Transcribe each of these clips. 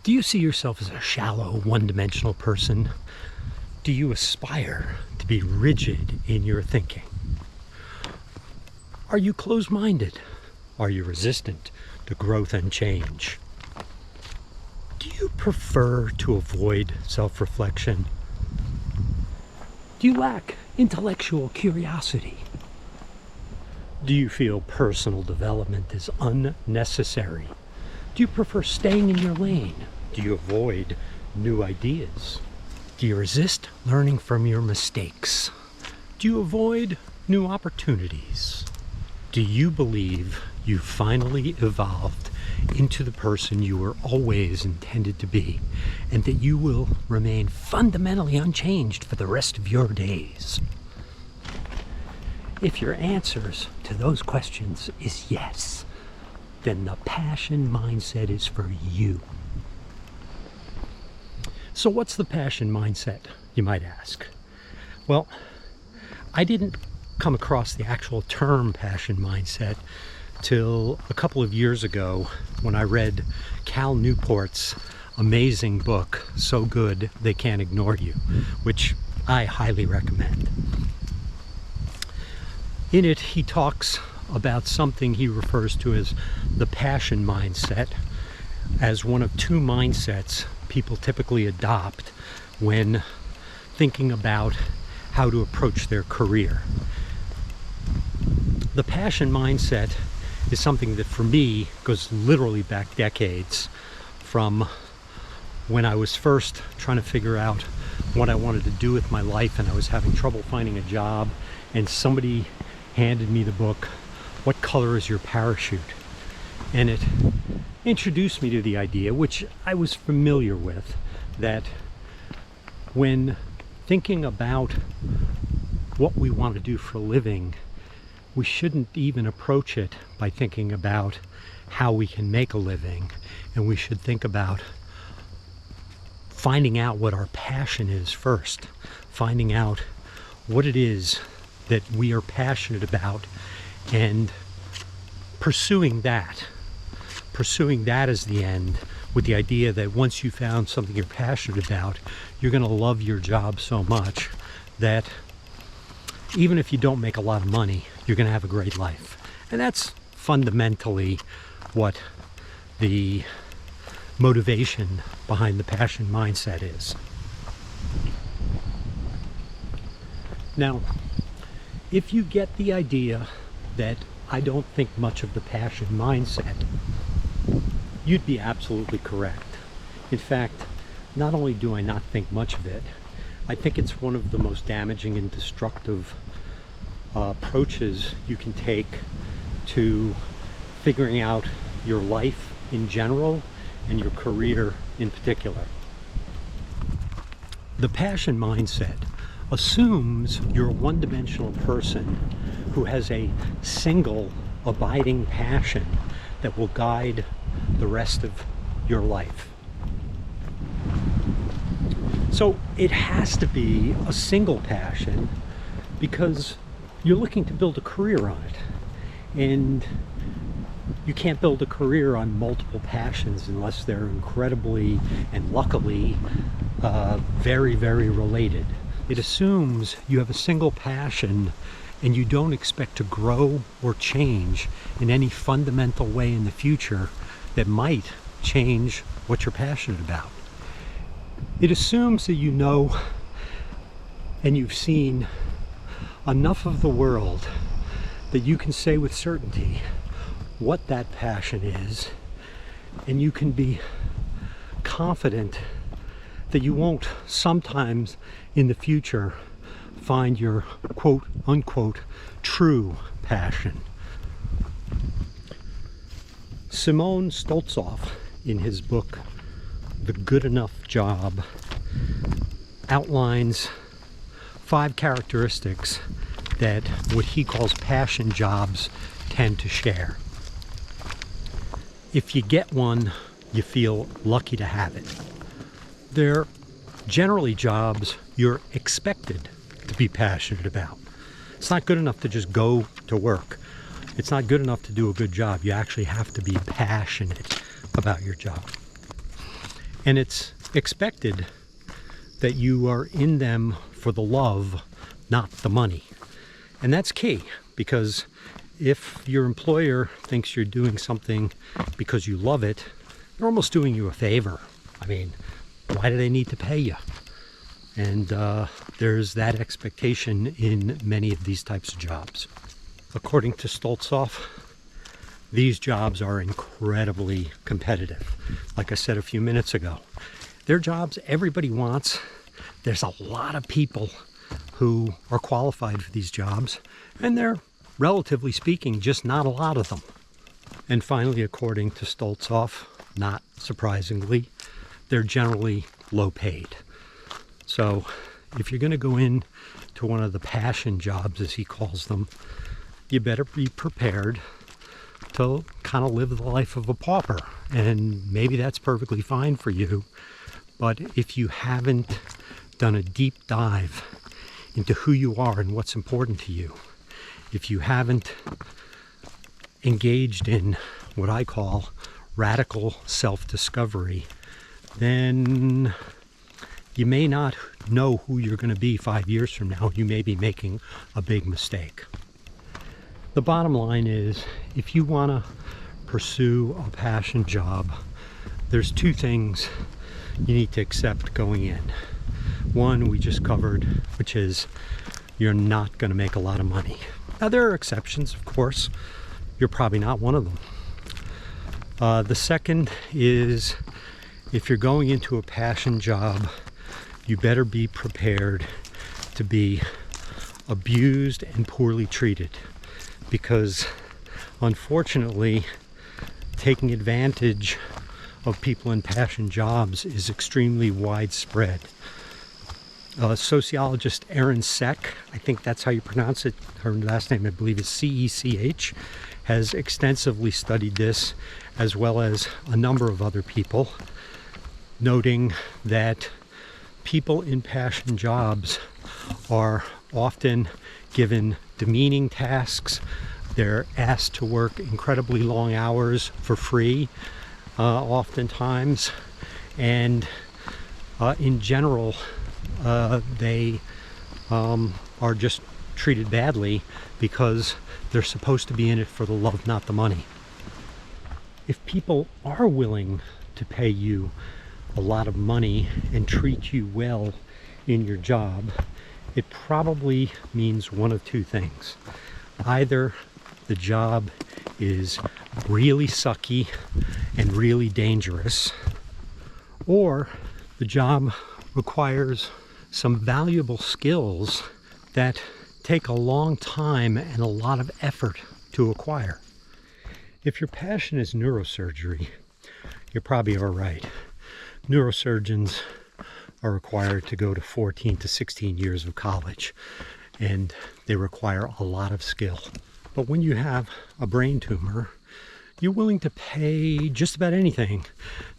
Do you see yourself as a shallow, one-dimensional person? Do you aspire to be rigid in your thinking? Are you closed-minded? Are you resistant to growth and change? Do you prefer to avoid self-reflection? Do you lack intellectual curiosity? Do you feel personal development is unnecessary? Do you prefer staying in your lane? Do you avoid new ideas? Do you resist learning from your mistakes? Do you avoid new opportunities? Do you believe you finally evolved into the person you were always intended to be, and that you will remain fundamentally unchanged for the rest of your days? If your answers to those questions is yes, then the passion mindset is for you. So what's the passion mindset, you might ask? Well, I didn't come across the actual term passion mindset till a couple of years ago when I read Cal Newport's amazing book, So Good They Can't Ignore You, which I highly recommend. In it, he talks about something he refers to as the passion mindset, as one of two mindsets people typically adopt when thinking about how to approach their career. The passion mindset is something that for me goes literally back decades, from when I was first trying to figure out what I wanted to do with my life and I was having trouble finding a job, and somebody handed me the book, What Color is Your Parachute? And it introduced me to the idea, which I was familiar with, that when thinking about what we want to do for a living, we shouldn't even approach it by thinking about how we can make a living, and we should think about finding out what our passion is first, finding out what it is that we are passionate about, and pursuing that as the end, with the idea that once you found something you're passionate about, you're going to love your job so much that even if you don't make a lot of money, you're going to have a great life. And that's fundamentally what the motivation behind the passion mindset is. Now, if you get the idea that I don't think much of the passion mindset, you'd be absolutely correct. In fact, not only do I not think much of it, I think it's one of the most damaging and destructive approaches you can take to figuring out your life in general and your career in particular. The passion mindset assumes you're a one-dimensional person who has a single abiding passion that will guide the rest of your life. So it has to be a single passion because you're looking to build a career on it. And you can't build a career on multiple passions unless they're incredibly and luckily very, very related. It assumes you have a single passion and you don't expect to grow or change in any fundamental way in the future that might change what you're passionate about. It assumes that you know and you've seen enough of the world that you can say with certainty what that passion is, and you can be confident that you won't sometimes in the future find your quote unquote true passion. Simon Stoltzoff, in his book The Good Enough Job, outlines 5 characteristics that what he calls passion jobs tend to share. If you get one, you feel lucky to have it. They're generally jobs you're expected to be passionate about. It's not good enough to just go to work. It's not good enough to do a good job. You actually have to be passionate about your job. And it's expected that you are in them for the love, not the money. And that's key, because if your employer thinks you're doing something because you love it, they're almost doing you a favor. I mean, why do they need to pay you? And there's that expectation in many of these types of jobs. According to Stoltzoff, these jobs are incredibly competitive. Like I said a few minutes ago, they're jobs everybody wants. There's a lot of people who are qualified for these jobs, and they're, relatively speaking, just not a lot of them. And finally, according to Stoltzoff, not surprisingly, they're generally low paid. So if you're going to go in to one of the passion jobs, as he calls them, you better be prepared to kind of live the life of a pauper. And maybe that's perfectly fine for you. But if you haven't done a deep dive into who you are and what's important to you, if you haven't engaged in what I call radical self-discovery, then you may not know who you're going to be 5 years from now. You may be making a big mistake. The bottom line is, if you want to pursue a passion job, there's two things you need to accept going in. One we just covered, which is you're not going to make a lot of money. Now, there are exceptions, of course. You're probably not one of them. The second is, if you're going into a passion job, you better be prepared to be abused and poorly treated, because unfortunately, taking advantage of people in passion jobs is extremely widespread. Sociologist Erin Seck, I think that's how you pronounce it, her last name I believe is C-E-C-H, has extensively studied this, as well as a number of other people, noting that people in passion jobs are often given demeaning tasks. They're asked to work incredibly long hours for free, oftentimes, and in general, they are just treated badly because they're supposed to be in it for the love, not the money. If people are willing to pay you a lot of money and treat you well in your job, it probably means one of two things. Either the job is really sucky and really dangerous, or the job requires some valuable skills that take a long time and a lot of effort to acquire. If your passion is neurosurgery, you're probably all right. Neurosurgeons are required to go to 14 to 16 years of college, and they require a lot of skill. But when you have a brain tumor, you're willing to pay just about anything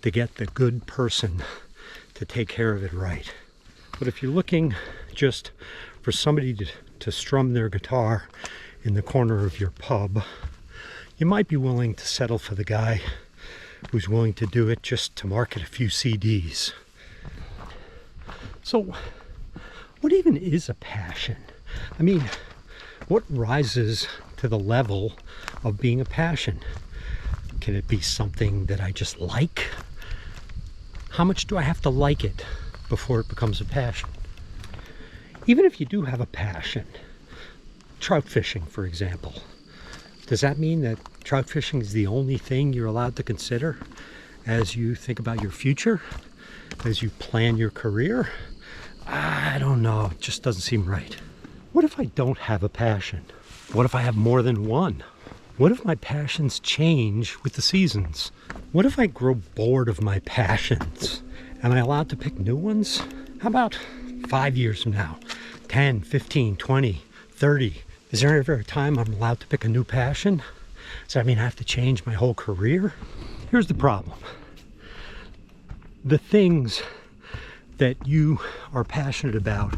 to get the good person to take care of it right. But if you're looking just for somebody to strum their guitar in the corner of your pub, you might be willing to settle for the guy who's willing to do it just to market a few CDs. So, what even is a passion? I mean, what rises to the level of being a passion? Can it be something that I just like? How much do I have to like it before it becomes a passion? Even if you do have a passion, trout fishing, for example, does that mean that trout fishing is the only thing you're allowed to consider as you think about your future, as you plan your career? I don't know, it just doesn't seem right. What if I don't have a passion? What if I have more than one? What if my passions change with the seasons? What if I grow bored of my passions? Am I allowed to pick new ones? How about 5 years from now? 10, 15, 20, 30? Is there ever a time I'm allowed to pick a new passion? Does that mean I have to change my whole career? Here's the problem. The things that you are passionate about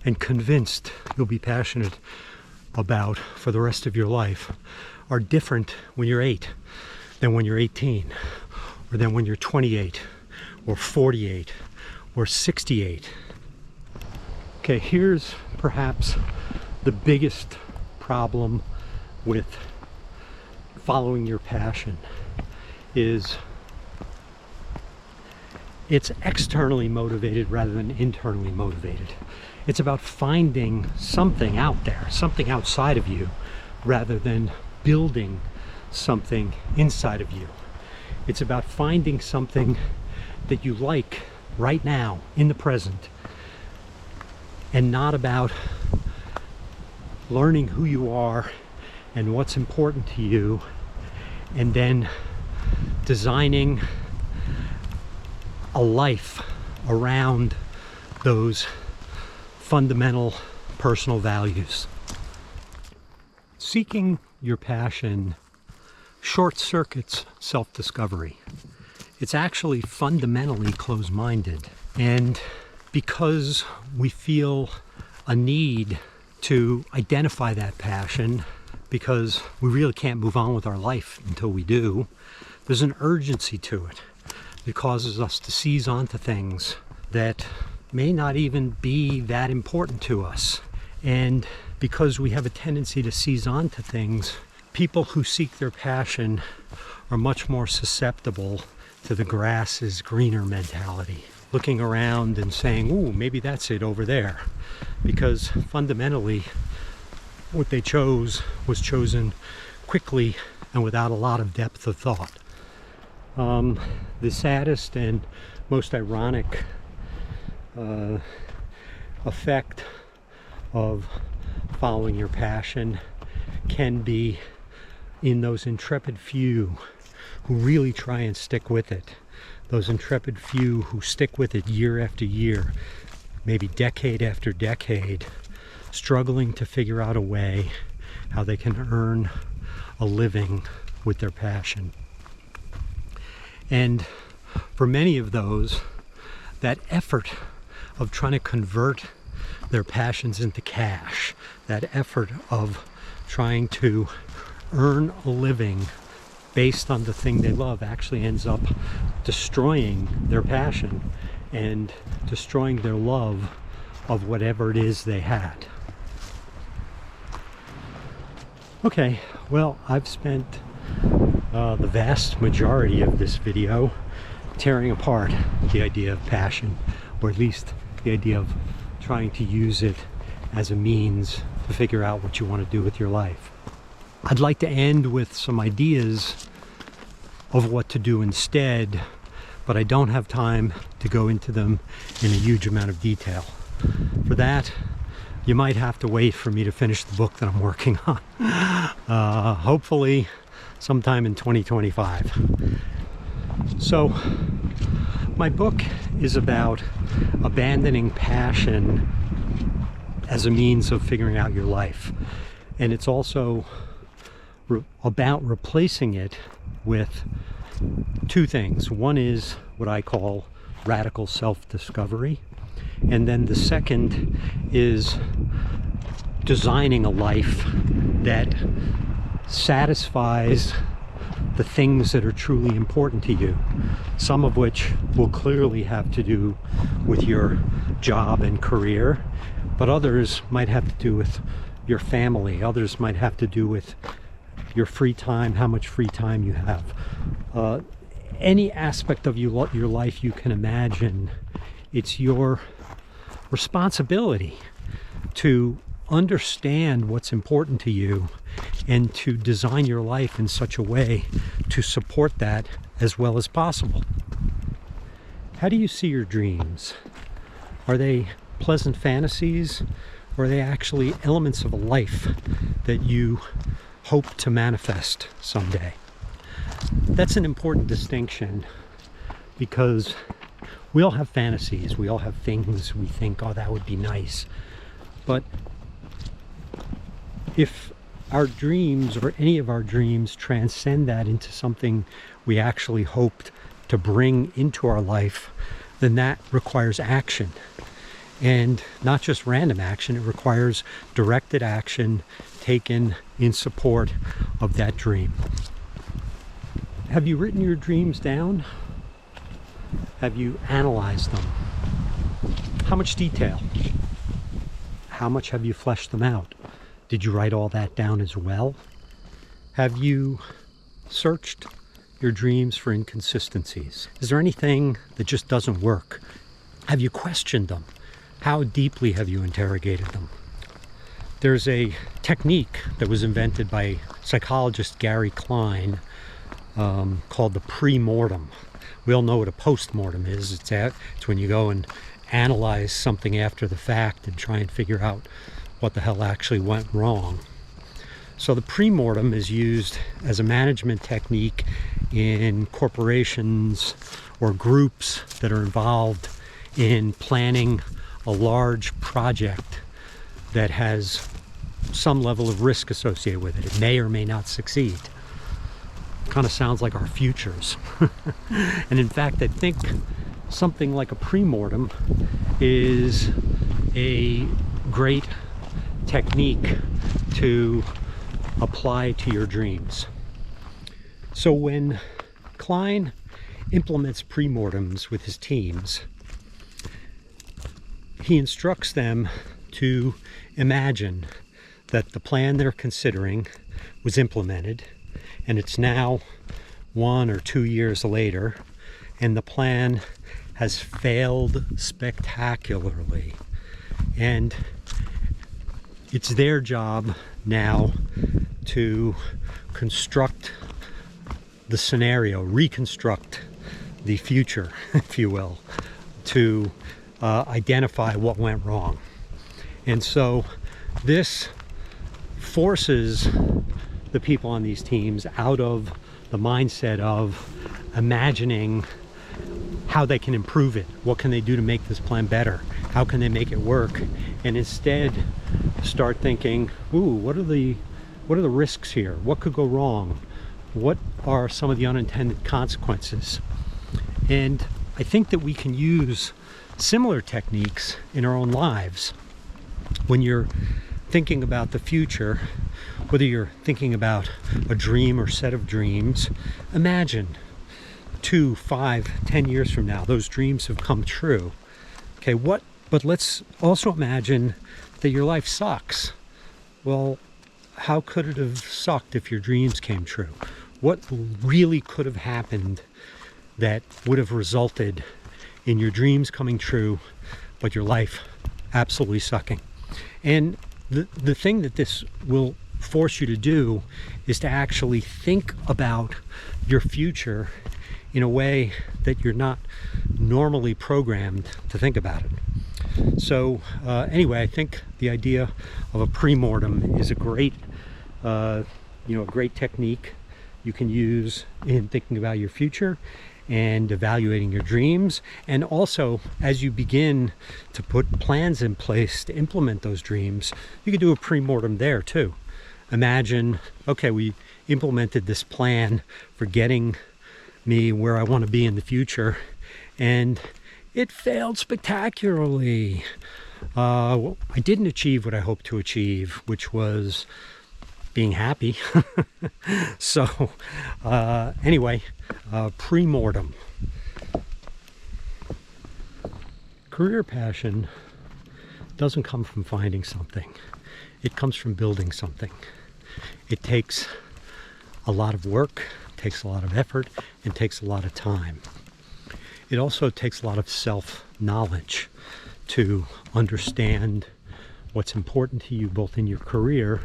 and convinced you'll be passionate about for the rest of your life are different when you're 8 than when you're 18, or than when you're 28, or 48 or 68. Okay, here's perhaps the biggest problem with following your passion is it's externally motivated rather than internally motivated. It's about finding something out there, something outside of you, rather than building something inside of you. It's about finding something that you like right now, in the present, and not about learning who you are and what's important to you, and then designing a life around those fundamental personal values. Seeking your passion short circuits self-discovery. It's actually fundamentally closed-minded, and because we feel a need to identify that passion, because we really can't move on with our life until we do, there's an urgency to it. It causes us to seize onto things that may not even be that important to us. And because we have a tendency to seize onto things, people who seek their passion are much more susceptible to the grass is greener mentality. Looking around and saying, ooh, maybe that's it over there. Because fundamentally, what they chose was chosen quickly and without a lot of depth of thought. The saddest and most ironic effect of following your passion can be in those intrepid few who really try and stick with it. Those intrepid few who stick with it year after year, maybe decade after decade, struggling to figure out a way how they can earn a living with their passion. And for many of those, that effort of trying to convert their passions into cash, that effort of trying to earn a living based on the thing they love, actually ends up destroying their passion and destroying their love of whatever it is they had. Okay, well, I've spent the vast majority of this video tearing apart the idea of passion, or at least the idea of trying to use it as a means to figure out what you want to do with your life. I'd like to end with some ideas of what to do instead, but I don't have time to go into them in a huge amount of detail. For that, you might have to wait for me to finish the book that I'm working on. Hopefully sometime in 2025. So my book is about abandoning passion as a means of figuring out your life. And it's also about replacing it with two things. One is what I call radical self-discovery. And then the second is designing a life that satisfies the things that are truly important to you, some of which will clearly have to do with your job and career, but others might have to do with your family, others might have to do with your free time, how much free time you have. Any aspect of your life you can imagine, it's your responsibility to understand what's important to you and to design your life in such a way to support that as well as possible. How do you see your dreams? Are they pleasant fantasies, or are they actually elements of a life that you hope to manifest someday? That's an important distinction, because we all have fantasies, we all have things we think, oh, that would be nice. But if our dreams, or any of our dreams, transcend that into something we actually hoped to bring into our life, then that requires action. And not just random action, it requires directed action taken in support of that dream. Have you written your dreams down? have you analyzed them? How much detail? How much have you fleshed them out? Did you write all that down as well? Have you searched your dreams for inconsistencies? Is there anything that just doesn't work? Have you questioned them? How deeply have you interrogated them? There's a technique that was invented by psychologist Gary Klein called the pre-mortem. We all know what a post-mortem is. It's when you go and analyze something after the fact and try and figure out what the hell actually went wrong. So the pre-mortem is used as a management technique in corporations or groups that are involved in planning a large project that has some level of risk associated with it. It may or may not succeed. Kind of sounds like our futures. And in fact, I think something like a pre-mortem is a great technique to apply to your dreams. So when Klein implements pre-mortems with his teams, he instructs them to imagine that the plan they're considering was implemented, and it's now 1 or 2 years later, and the plan has failed spectacularly. And it's their job now to construct the scenario, reconstruct the future, if you will, to identify what went wrong. And so this forces the people on these teams out of the mindset of imagining how they can improve it. What can they do to make this plan better? How can they make it work? And instead start thinking, ooh, what are the risks here? What could go wrong? What are some of the unintended consequences? And I think that we can use similar techniques in our own lives. When you're thinking about the future, whether you're thinking about a dream or set of dreams, imagine 2, 5, 10 years from now, those dreams have come true. Okay, but let's also imagine that your life sucks. Well, how could it have sucked if your dreams came true? What really could have happened that would have resulted in your dreams coming true, but your life absolutely sucking? And the thing that this will force you to do is to actually think about your future in a way that you're not normally programmed to think about it. So anyway, I think the idea of a pre-mortem is a great, a great technique you can use in thinking about your future and evaluating your dreams. And also, as you begin to put plans in place to implement those dreams, you could do a pre-mortem there too. Imagine, okay, we implemented this plan for getting me where I want to be in the future, and it failed spectacularly. I didn't achieve what I hoped to achieve, which was being happy. So anyway, pre-mortem. Career passion doesn't come from finding something. It comes from building something. It takes a lot of work, takes a lot of effort, and takes a lot of time. It also takes a lot of self-knowledge to understand what's important to you, both in your career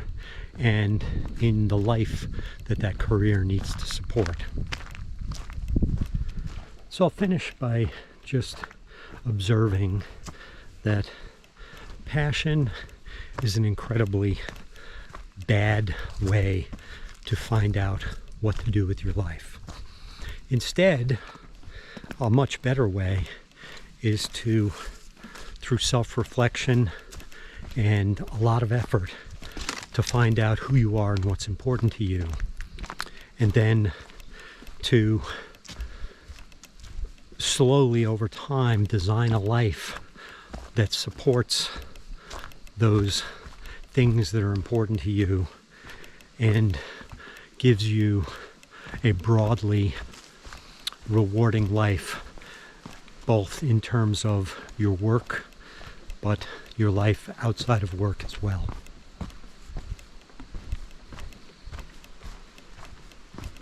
and in the life that career needs to support. So I'll finish by just observing that passion is an incredibly bad way to find out what to do with your life. Instead, a much better way is to, through self-reflection and a lot of effort, to find out who you are and what's important to you, and then to slowly over time design a life that supports those things that are important to you and gives you a broadly rewarding life both in terms of your work, but your life outside of work as well.